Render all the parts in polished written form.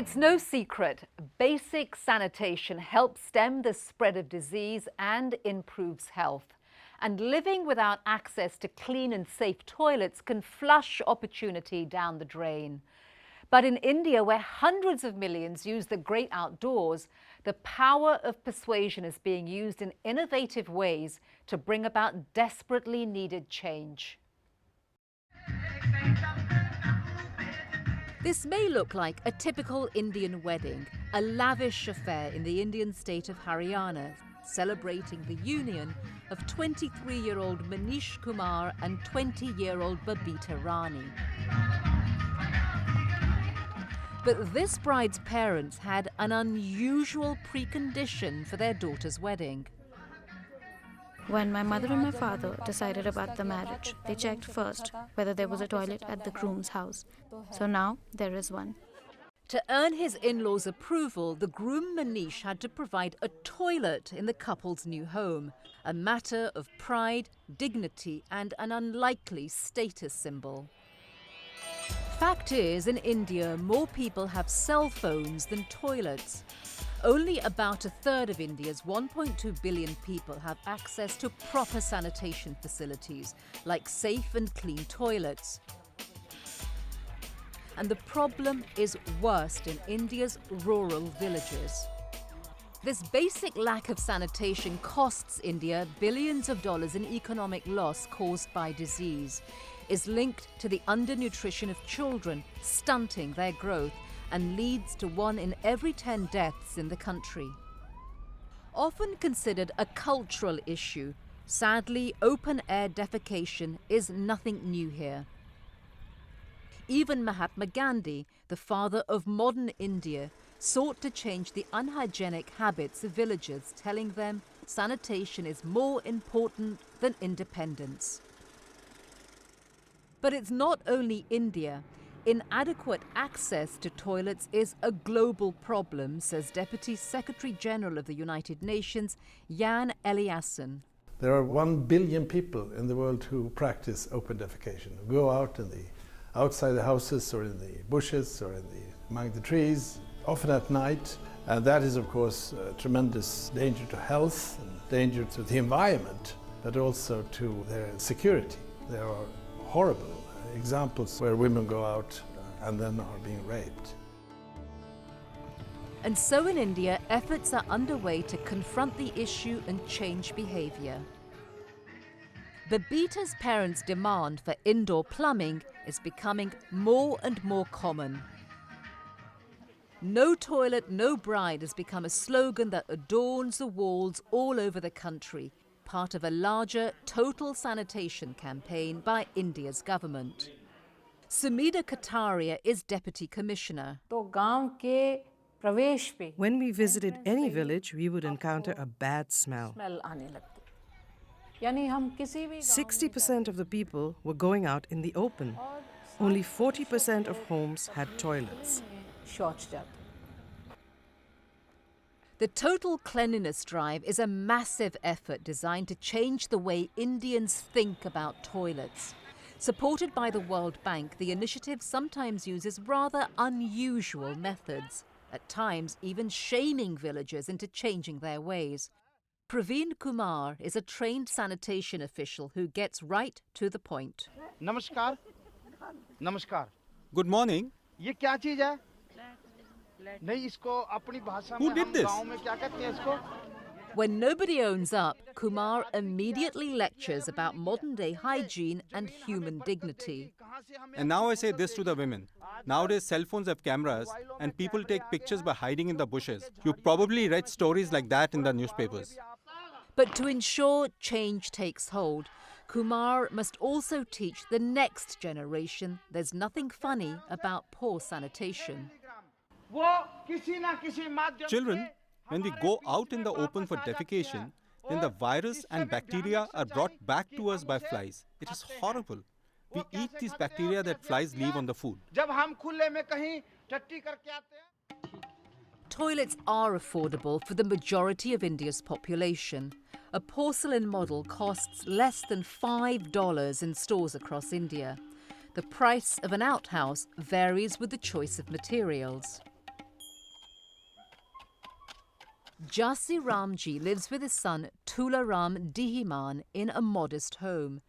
It's no secret, basic sanitation helps stem the spread of disease and improves health. And living without access to clean and safe toilets can flush opportunity down the drain. But in India, where hundreds of millions use the great outdoors, the power of persuasion is being used in innovative ways to bring about desperately needed change. This may look like a typical Indian wedding, a lavish affair in the Indian state of Haryana, celebrating the union of 23-year-old Manish Kumar and 20-year-old Babita Rani. But this bride's parents had an unusual precondition for their daughter's wedding. When my mother and my father decided about the marriage, they checked first whether there was a toilet at the groom's house. So now there is one. To earn his in-laws' approval, the groom Manish had to provide a toilet in the couple's new home, a matter of pride, dignity, and an unlikely status symbol. Fact is, in India, more people have cell phones than toilets. Only about a third of India's 1.2 billion people have access to proper sanitation facilities, like safe and clean toilets. And the problem is worst in India's rural villages. This basic lack of sanitation costs India billions of dollars in economic loss caused by disease, is linked to the undernutrition of children, stunting their growth, and leads to 1 in every 10 deaths in the country. Often considered a cultural issue, sadly, open-air defecation is nothing new here. Even Mahatma Gandhi, the father of modern India, sought to change the unhygienic habits of villagers, telling them sanitation is more important than independence. But it's not only India. Inadequate access to toilets is a global problem, says Deputy Secretary General of the United Nations, Jan Eliasson. There are 1 billion people in the world who practice open defecation, who go out outside the houses or in the bushes or among the trees, often at night. And that is, of course, a tremendous danger to health and danger to the environment, but also to their security. There are horrible examples where women go out and then are being raped. And so in India, efforts are underway to confront the issue and change behavior. Babita's parents' demand for indoor plumbing is becoming more and more common. No toilet, no bride has become a slogan that adorns the walls all over the country, part of a larger total sanitation campaign by India's government. Sumida Kataria is Deputy Commissioner. When we visited any village, we would encounter a bad smell. 60% of the people were going out in the open. Only 40% of homes had toilets. The Total Cleanliness Drive is a massive effort designed to change the way Indians think about toilets. Supported by the World Bank, the initiative sometimes uses rather unusual methods, at times even shaming villagers into changing their ways. Praveen Kumar is a trained sanitation official who gets right to the point. Namaskar. Namaskar. Good morning. ये क्या चीज है? Who did this? When nobody owns up, Kumar immediately lectures about modern-day hygiene and human dignity. And now I say this to the women. Nowadays, cell phones have cameras and people take pictures by hiding in the bushes. You probably read stories like that in the newspapers. But to ensure change takes hold, Kumar must also teach the next generation there's nothing funny about poor sanitation. Children, when we go out in the open for defecation, then the virus and bacteria are brought back to us by flies. It is horrible. We eat these bacteria that flies leave on the food. Toilets are affordable for the majority of India's population. A porcelain model costs less than $5 in stores across India. The price of an outhouse varies with the choice of materials. Jasi Ramji lives with his son Tularam Dihiman in a modest home.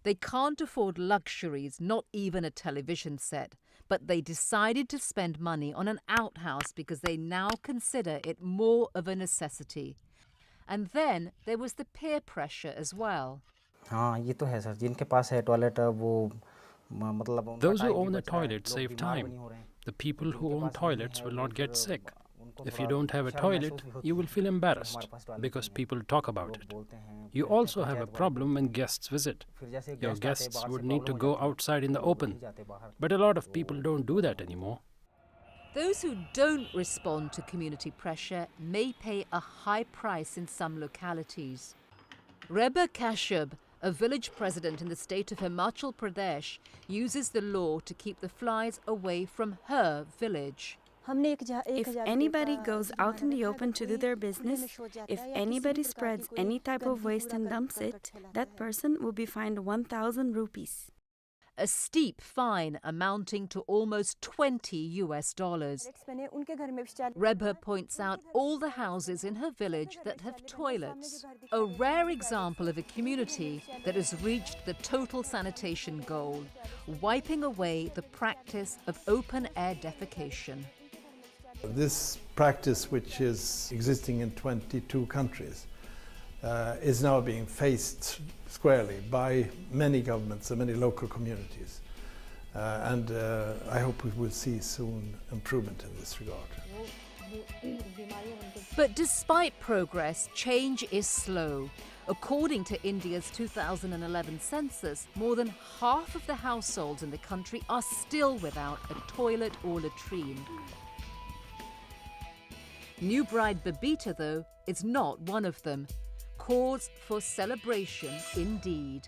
They can't afford luxuries, not even a television set, but they decided to spend money on an outhouse because they now consider it more of a necessity. And then there was the peer pressure as well. हाँ ये तो है sir जिनके पास है toilet वो मतलब Those who own a toilet save time. The people who own toilets will not get sick. If you don't have a toilet, you will feel embarrassed because people talk about it. You also have a problem when guests visit. Your guests would need to go outside in the open, but a lot of people don't do that anymore. Those who don't respond to community pressure may pay a high price in some localities. Reba Kashyap, a village president in the state of Himachal Pradesh, uses the law to keep the flies away from her village. If anybody goes out in the open to do their business, if anybody spreads any type of waste and dumps it, that person will be fined 1,000 rupees. A steep fine amounting to almost $20. Reba points out all the houses in her village that have toilets, a rare example of a community that has reached the total sanitation goal, wiping away the practice of open-air defecation. This practice, which is existing in 22 countries, is now being faced squarely by many governments and many local communities. And I hope we will see soon improvement in this regard. But despite progress, change is slow. According to India's 2011 census, more than half of the households in the country are still without a toilet or latrine. New bride Babita, though, is not one of them. Cause for celebration indeed.